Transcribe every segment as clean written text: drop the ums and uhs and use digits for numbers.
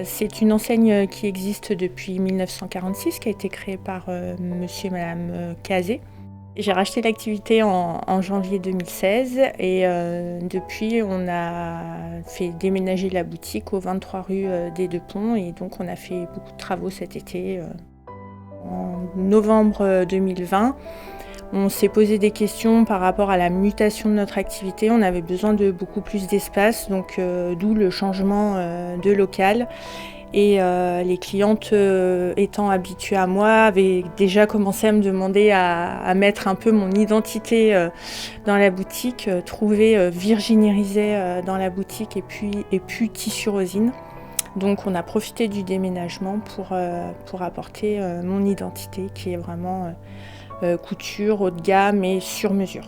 C'est une enseigne qui existe depuis 1946, qui a été créée par monsieur et madame Cazé. J'ai racheté l'activité en janvier 2016 et depuis on a fait déménager la boutique au 23 rue des Deux Ponts et donc on a fait beaucoup de travaux cet été. En novembre 2020, on s'est posé des questions par rapport à la mutation de notre activité. On avait besoin de beaucoup plus d'espace, donc d'où le changement de local. Et les clientes étant habituées à moi avaient déjà commencé à me demander à mettre un peu mon identité dans la boutique, trouver Virginie Rizet dans la boutique et puis Tissu Rosine. Donc on a profité du déménagement pour apporter mon identité qui est vraiment couture, haut de gamme et sur mesure.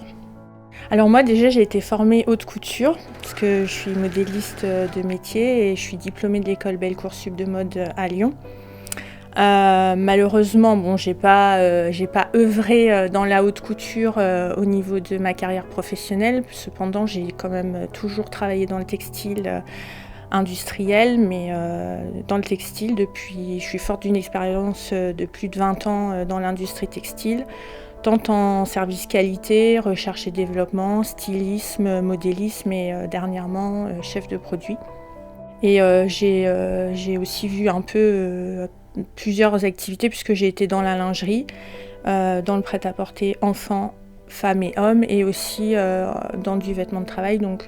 Alors moi déjà j'ai été formée haute couture parce que je suis modéliste de métier et je suis diplômée de l'école Bellecour Sup de mode à Lyon. Malheureusement bon j'ai pas œuvré dans la haute couture au niveau de ma carrière professionnelle. Cependant j'ai quand même toujours travaillé dans le textile industriel, mais dans le textile je suis forte d'une expérience de plus de 20 ans dans l'industrie textile. Tant en service qualité, recherche et développement, stylisme, modélisme et dernièrement chef de produit. Et j'ai aussi vu un peu plusieurs activités puisque j'ai été dans la lingerie, dans le prêt-à-porter enfants, femmes et hommes et aussi dans du vêtement de travail. Donc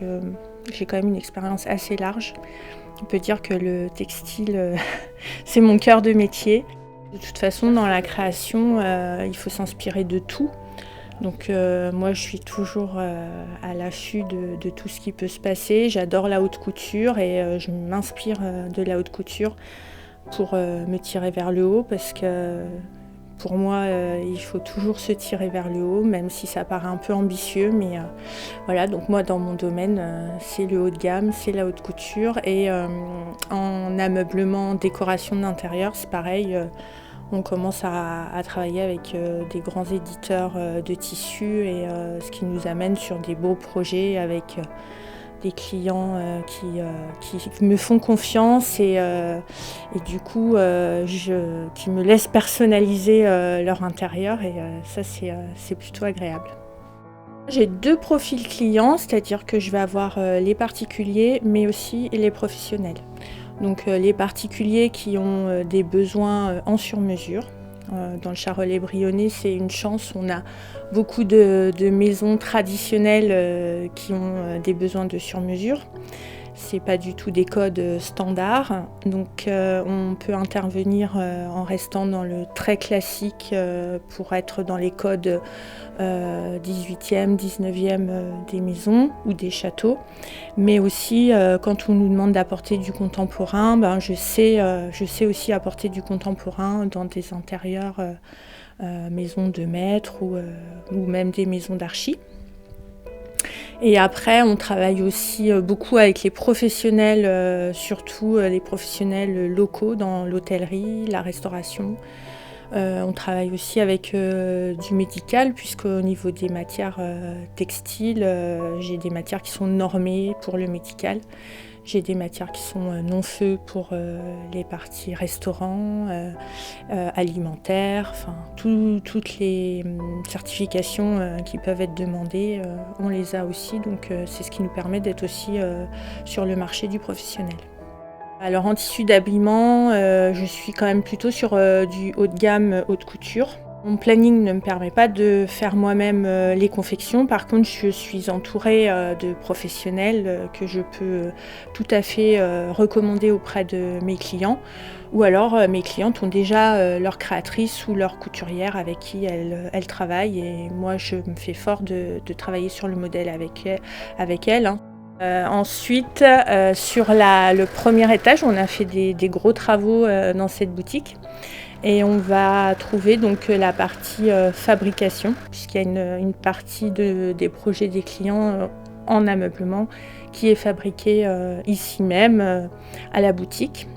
j'ai quand même une expérience assez large. On peut dire que le textile, c'est mon cœur de métier. De toute façon, dans la création, il faut s'inspirer de tout. Donc moi, je suis toujours à l'affût de tout ce qui peut se passer. J'adore la haute couture et je m'inspire de la haute couture pour me tirer vers le haut parce que pour moi, il faut toujours se tirer vers le haut, même si ça paraît un peu ambitieux. Mais voilà, donc moi, dans mon domaine, c'est le haut de gamme, c'est la haute couture. Et en ameublement, décoration d'intérieur, c'est pareil. On commence à travailler avec des grands éditeurs de tissus et ce qui nous amène sur des beaux projets avec des clients qui me font confiance et du coup qui me laissent personnaliser leur intérieur et ça c'est plutôt agréable. J'ai deux profils clients, c'est-à-dire que je vais avoir les particuliers mais aussi les professionnels. Donc les particuliers qui ont des besoins en sur-mesure. Dans le Charolais-Brionnais, c'est une chance. On a beaucoup de maisons traditionnelles qui ont des besoins de sur-mesure. C'est pas du tout des codes standards. Donc on peut intervenir en restant dans le très classique pour être dans les codes 18e, 19e des maisons ou des châteaux. Mais aussi quand on nous demande d'apporter du contemporain, je sais aussi apporter du contemporain dans des intérieurs maisons de maître ou même des maisons d'archi. Et après, on travaille aussi beaucoup avec les professionnels, surtout les professionnels locaux dans l'hôtellerie, la restauration. On travaille aussi avec du médical, puisqu'au niveau des matières textiles, j'ai des matières qui sont normées pour le médical. J'ai des matières qui sont non-feu pour les parties restaurants, alimentaires, enfin toutes les certifications qui peuvent être demandées, on les a aussi, donc c'est ce qui nous permet d'être aussi sur le marché du professionnel. Alors en tissu d'habillement, je suis quand même plutôt sur du haut de gamme, haute couture. Mon planning ne me permet pas de faire moi-même les confections. Par contre, je suis entourée de professionnels que je peux tout à fait recommander auprès de mes clients. Ou alors, mes clientes ont déjà leur créatrice ou leur couturière avec qui elles travaillent. Et moi, je me fais fort de travailler sur le modèle avec elles. Hein. Ensuite, sur le premier étage, on a fait des gros travaux dans cette boutique. Et on va trouver donc la partie fabrication, puisqu'il y a une partie des projets des clients en ameublement qui est fabriquée ici même à la boutique.